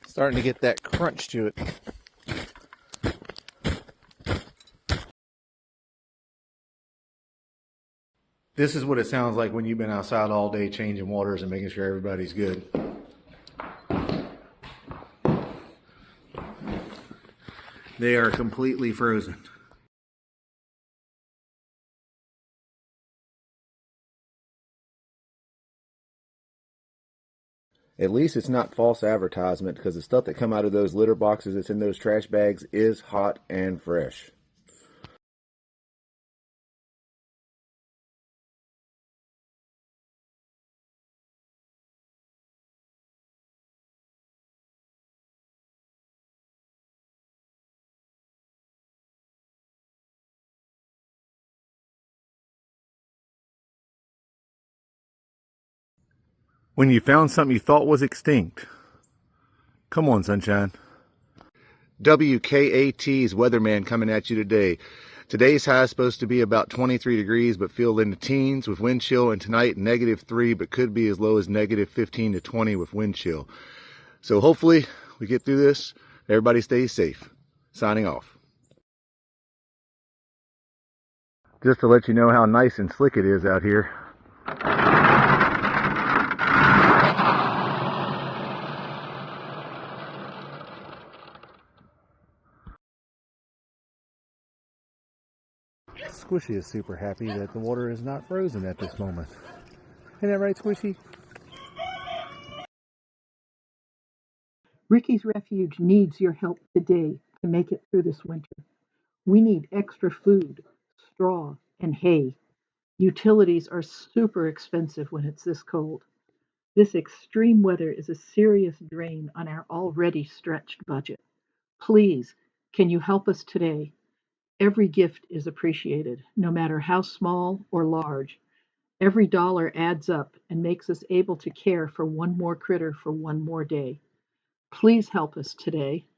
Starting to get that crunch to it. This is what it sounds like when you've been outside all day changing waters and making sure everybody's good. They are completely frozen. At least it's not false advertisement, because the stuff that come out of those litter boxes that's in those trash bags is hot and fresh. When you found something you thought was extinct. Come on, sunshine. WKAT's weatherman coming at you today. Today's high is supposed to be about 23 degrees, but feel in the teens with wind chill, and tonight -3, but could be as low as -15 to 20 with wind chill. So hopefully we get through this. Everybody stays safe. Signing off. Just to let you know how nice and slick it is out here. Squishy is super happy that the water is not frozen at this moment. Isn't that right, Squishy? Ricky's Refuge needs your help today to make it through this winter. We need extra food, straw, and hay. Utilities are super expensive when it's this cold. This extreme weather is a serious drain on our already stretched budget. Please, can you help us today? Every gift is appreciated, no matter how small or large. Every dollar adds up and makes us able to care for one more critter for one more day. Please help us today.